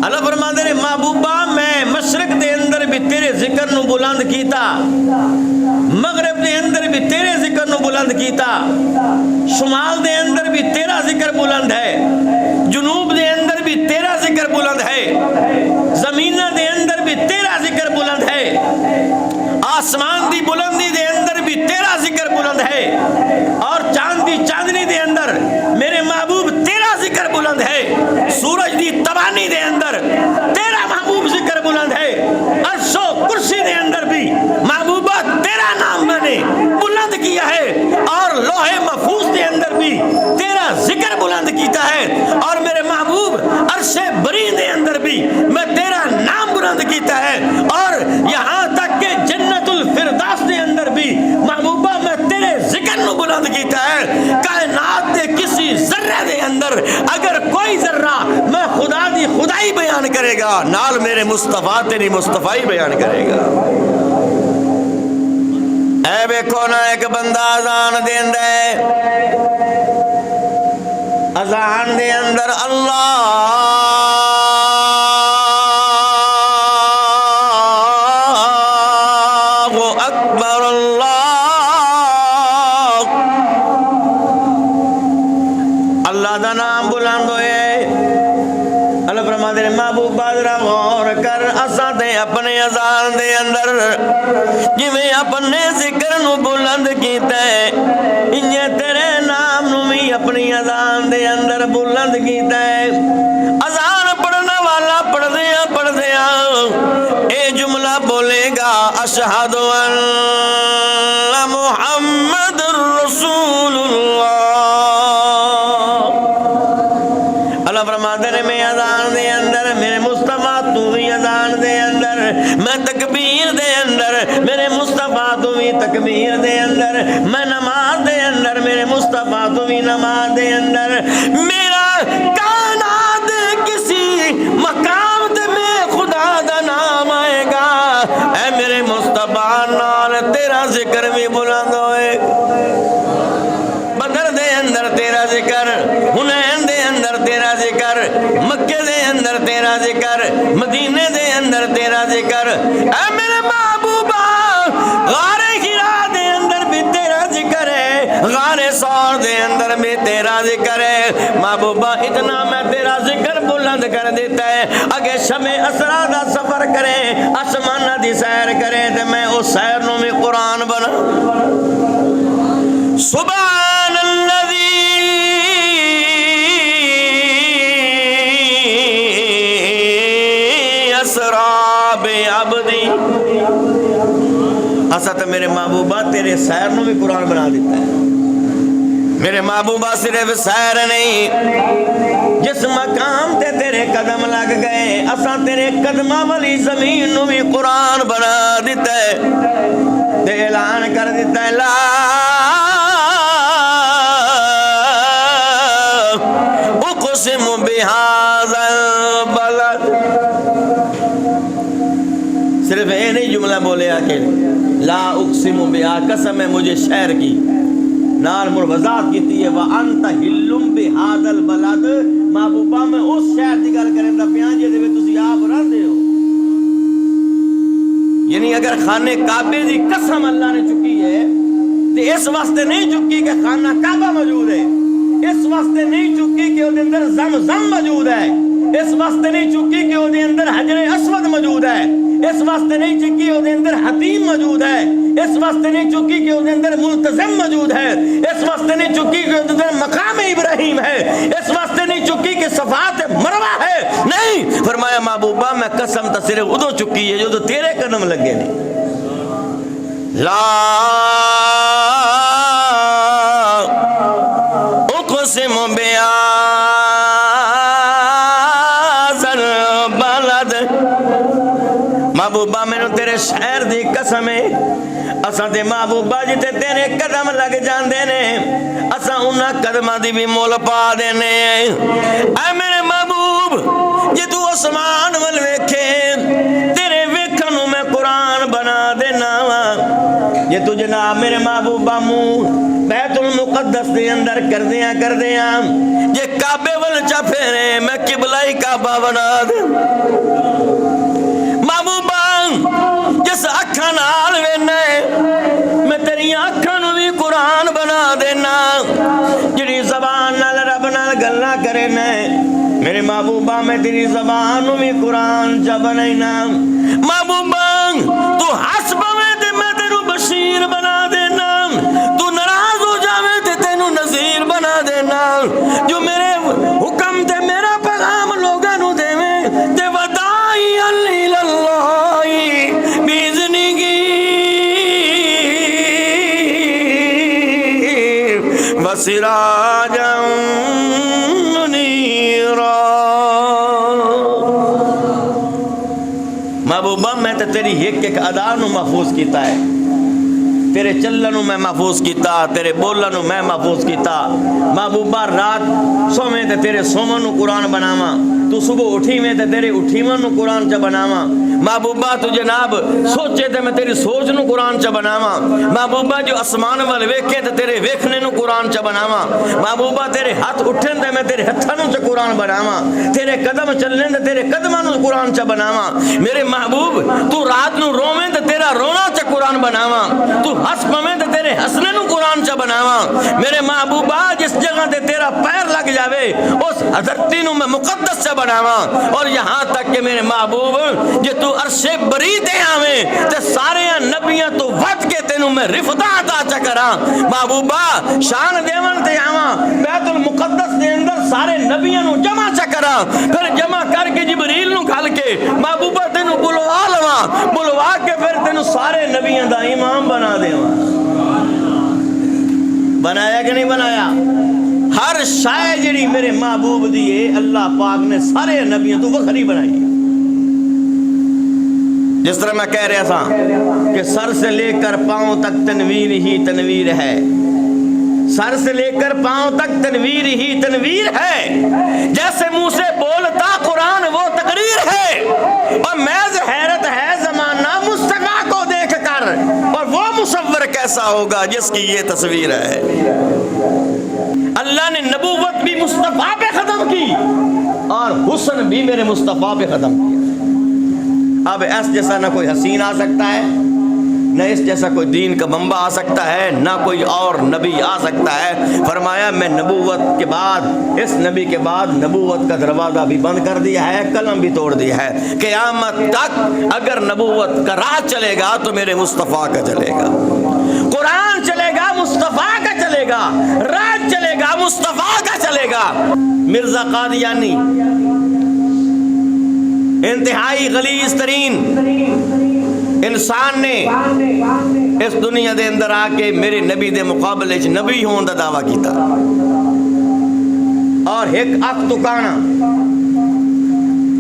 اللہ فرماندے نے محبوبہ میں مشرق دے اندر بھی تیرے ذکر نو بلند کیتا، مغرب دے اندر بھی تیرے ذکر نو بلند کیتا، شمال دے اندر بھی تیرا ذکر بلند ہے، جنوب دے اندر بھی تیرا ذکر بلند ہے، زمینہ دے اندر بھی تیرا ذکر بلند ہے، آسمان دی بلندی دے اندر بھی تیرا ذکر بلند ہے، اور چاند دی چاندنی دے اندر میرے محبوب تیرا ذکر بلند ہے، سورج دی تبانی دے اندر تیرا محبوب ذکر بلند ہے، عرش و کرسی دے اندر بھی محبوبہ تیرا نام میں نے بلند کیا ہے، اور لوح محفوظ دے اندر بھی تیرا ذکر بلند کیتا ہے، اور میرے محبوب عرش بری دے اندر بھی میں تیرا نام بلند کیتا ہے، اور یہاں تک کہ جنت الفردوس دے اندر بھی محبوبہ میں تیرے ذکر نو بلند کیتا ہے۔ کائنات دے کسی ذرے دے اندر اگر کوئی ذرہ میں خدا دی خدائی بیان کرے گا، نال میرے مصطفیٰ تیری مصطفیٰ بیان کرے گا۔ اے بیکھو نا ایک بندہ اذان دین دے، اذان دے اندر اللہ اکبر اللہ دا نام بلند ہوئے۔ اللہ فرماتے ہیں محبوب ذرا غور کر، اساں تے اپنے اذان دے اندر جویں اپنے ذکر نو بلند کیتا ہے، انہیں تیرے نام نو بھی اپنی اذان دے اندر بلند کیتا ہے۔ اذان پڑھنا والا پڑھ دیا اے جملہ بولے گا، اشہد ان محمد رسول اللہ۔ اللہ فرماتے ہیں میں اذان دے اندر میرے مصطفیٰ تو بھی اذان دے اندر، میں تکبیر دے اندر میرے مصطفیٰ تو بھی تکبیر دے اندر، میں نماز دے اندر میرے مصطفیٰ تو بھی نماز دے اندر، میرا کائنات کسی مقام تے میں خدا دا نام آئے گا، اے میرے مصطفیٰ نال تیرا ذکر بھی بلند ہوئے۔ بدر دے اندر تیرا ذکر، حنین دے اندر تیرا ذکر، مکے دے اندر تیرا ذکر، مدینے دے اندر تیرا ذکر، اے میرے محبوبہ غار حرا دے اندر بھی تیرا ذکر ہے، غار ثور دے اندر بھی تیرا ذکر ہے۔ محبوبہ اتنا میں تیرا ذکر بلند کر دیتا ہے، اگر شب اسرا دا سفر کرے، آسمانہ دی سیر کرے، تو میں اس سیر نو میں قرآن بنا۔ سبحان الذی اسرا بعبدی، اسا میرے محبوبہ تیرے سیر نو بھی قرآن بنا دیتا ہے۔ میرے محبوبہ صرف سیر نہیں، جس مقام تے تیرے قدم لگ گئے، اسا تیرے قدمہ والی زمین نو بھی قرآن بنا دیتا ہے، تے اعلان کر دیتا ہے لا اقسم بہذا البلد۔ صرف یہ نہیں جملہ بولے کہ لا اقسم بہا، قسم ہے مجھے شہر کی، نال مر وضاحت کیتی ہے وانت حلم بہذا البلد، محبوبہ میں اس شہر دی گل کریں دا بیان جے دے تسی آپ رہندے ہو، یعنی اگر خانے کعبے دی قسم اللہ نے چکی ہے تے اس واسطے نہیں چکی کہ خانہ کعبہ موجود ہے، اس واسطے نہیں چکی کہ وہ اندر زمزم موجود ہے، اس واسطے نہیں چکی کہ وہ اندر حجر اسود موجود ہے، اس واسطے نہیں چکی کہ وہ اندر حتیم موجود ہے، اس واسطے نہیں چکی کہ وہ اندر ملتزم موجود ہے، اس واسطے نہیں چکی کہ وہ اندر مقام ابراہیم ہے، اس واسطے نہیں چکی کہ صفات مروہ ہے، نہیں، فرمایا محبوبہ میں قسم تا صرف ادو چکی ہے جو تو تیرے قدم لگے نہیں۔ لا اقسم بہذا البلد، محبوبہ میں نے تیرے شہر دی قسم ہے، اساں تے محبوبہ جتے تیرے قدم لگ جاندے نے، اساں انہاں قدماں دی بھی مول پا دینے۔ اے میرے محبوب جے تو آسمان ول ویکھے، تیرے ویکھن نوں میں قرآن بنا دینا وا، جے تو جناب میرے محبوبہ منہ بیت المقدس دے اندر کر دیاں، جے کعبے ول چا پھیرے میں قبلہ کعبہ بنا دے محبوبہ جس اکھاں نال وینے میں تیری اکھاں نو بھی قرآن بنا دینا جڑی زبان نال رب نال گلاں کرے نے میرے محبوبہ میں تیری زبان نو بھی قرآن چا بنائنا محبوبہ تو حسب میں تے میں تینو بشیر بنا دینا تو ناراض ہو جاوے تے تینو نذیر بنا دینا جو میرے حکم تے میرا پیغام لوگاں نو دیویں تے ودائی اللہ بیزنی کی وسراجا منیرا محبوبہ میں تے تیری ایک ادا نو محفوظ کیتا ہے تیرے چلنو میں محفوظ کیتا تیرے بولنو میں محفوظ کیتا محبوبہ رات سومیں تے تیرے سومن نو قرآن بناواں تو صبح اٹھی میں تے تیرے اٹھیون نو قرآن چا بناواں محبوبہ تو جناب سوچے تے میں تیری سوچ نو قرآن چا بناواں محبوبہ جو اسمان وال ویکھے تے تیرے ویکھنے نو قرآن چا بناواں محبوبہ تیرے ہاتھ اٹھن تے میں تیرے ہتھاں نو چا قرآن بناواں تیرے قدم چلنے تے تیرے قدماں نو قرآن چا بناواں میرے محبوب تو رات نو روویں تے تیرا رونا چا قرآن بناواں تو ہس پویں تے تیرے ہسنے نو قرآن چا بناواں میرے محبوبہ جس جگہ تے تیرا پیر لگ جاوے اس حضرتی نو میں مقدس چا بناواں اور یہاں تک کہ میرے محبوب جے تو عرش بری تے آویں تے سارے نبیاں تو ود کے تینوں میں رفتا عطا چا کراں محبوبہ شان دیون تے آواں بیت المقدس دے اندر سارے نبیاں نو جمع چا کراں پھر جمع کر کے جبریل نو گھل کے محبوبہ تینوں بلوا لواں بلوا کے پھر تینوں سارے نبیاں دا امام بنا دیواں بنایا کہ نہیں بنایا ہر شے جڑی میرے محبوب دی ہے اللہ پاک نے سارے نبیوں تو وکھری بنائی جس طرح میں کہہ رہا تھا کہ سر سے لے کر پاؤں تک تنویر ہی تنویر ہے سر سے لے کر پاؤں تک تنویر ہی تنویر ہے جیسے منہ سے بولتا قرآن وہ تقریر ہے اور محض حیرت ہے زمانہ مصطفیٰ کو دیکھ کر اور وہ مصور کیسا ہوگا جس کی یہ تصویر ہے اللہ نے نبوت بھی مصطفیٰ پہ ختم کی اور حسن بھی میرے مصطفیٰ پہ ختم کیا اب ایس جیسا نہ کوئی حسین آ سکتا ہے نہ اس جیسا کوئی دین کا منبع آ سکتا ہے نہ کوئی اور نبی آ سکتا ہے فرمایا میں نبوت کے بعد اس نبی کے بعد نبوت کا دروازہ بھی بند کر دیا ہے قلم بھی توڑ دیا ہے قیامت تک اگر نبوت کا راہ چلے گا تو میرے مصطفیٰ کا چلے گا قرآن چلے گا مصطفیٰ کا چلے گا راہ چلے گا مصطفیٰ کا چلے گا مرزا قادیانی انتہائی غلیظ ترین انسان نے اس دنیا دے اندر آ کے میرے نبی دے مقابلے چ نبی ہون دا دعویٰ کیتا اور ایک اک دکانا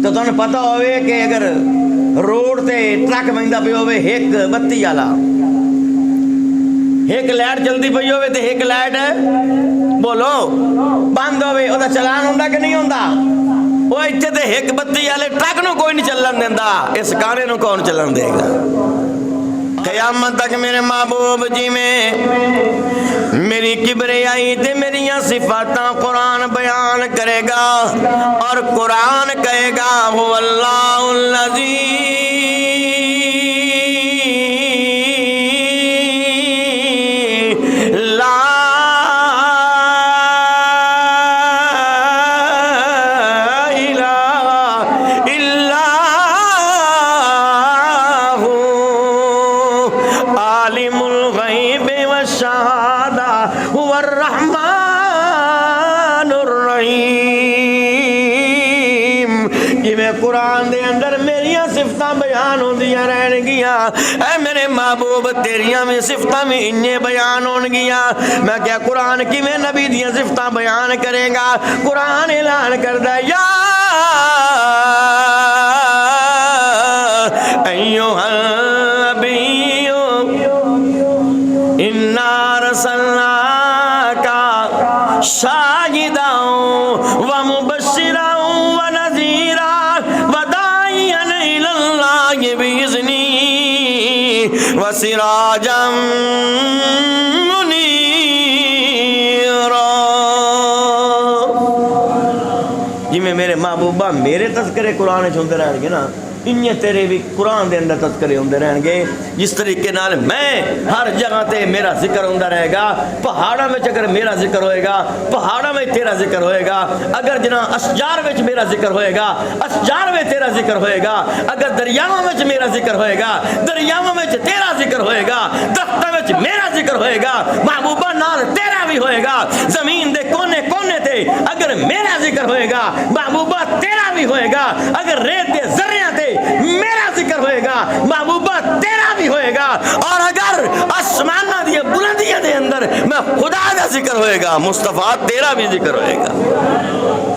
تو تمہیں پتہ ہوئے کہ اگر روڈ تے ٹرک بہندا پہ ہوئے ایک بتی والا ایک لائٹ چلتی پئی ہوئے تے ایک لائٹ بولو بند ہوئے او دا چلان ہوندا کہ نہیں ہوندا وہ اتنے تے ایک بتی والے ٹرک نو کوئی نہیں چلن دیندا اس گانے نو کون چلن دے گا قیامت تک میرے محبوب جی میں میری کبریائی تے میریاں صفاتاں قرآن بیان کرے گا اور قرآن کہے گا هو اللہ الذی قرآن دے اندر میریاں صفتاں بیان ہوندیاں رہن گیاں اے میرے محبوب تیریاں میں صفتاں میں انہیں بیان ہون گیاں میں کیا قرآن کی میں نبی دیاں صفتاں بیان کرے گا قرآن اعلان کردہ یا ایوہ النبی انا رسلناکا شاہداً ومبشراً وسراجا منیرا میرے تذکرے قرآن وچ ہوندے رہن گے نا انہیں تیرے بھی قرآن دے اندر تذکرے ہوندے رہن گے. جس طریقے نال میں ہر جگہ تے میرا ذکر ہوندا رہے گا. پہاڑاں وچ اگر میرا ذکر ہوئے گا پہاڑاں وچ تیرا ذکر ہوئے گا. اگر جنا اشجار وچ میرا ذکر ہوئے گا اشجار وچ تیرا ذکر ہوئے گا. اگر دریاواں وچ میرا ذکر ہوئے گا دریاواں وچ تیرا ذکر ہوئے گا. درختاں وچ میرا ذکر ہوئے گا محبوبہ نال تیرا بھی ہوئے گا. زمین دے کونے کونے تے اگر میرا ذکر ہوئے گا محبوبہ تیرا بھی ہوئے گا. اگر ریت دے ذریاں تے میرا ذکر ہوئے گا محبوبہ تیرا بھی ہوئے گا. اور اگر آسمانہ دی بلندیاں دے اندر میں خدا کا ذکر ہوئے گا مصطفیٰ تیرا بھی ذکر ہوئے گا.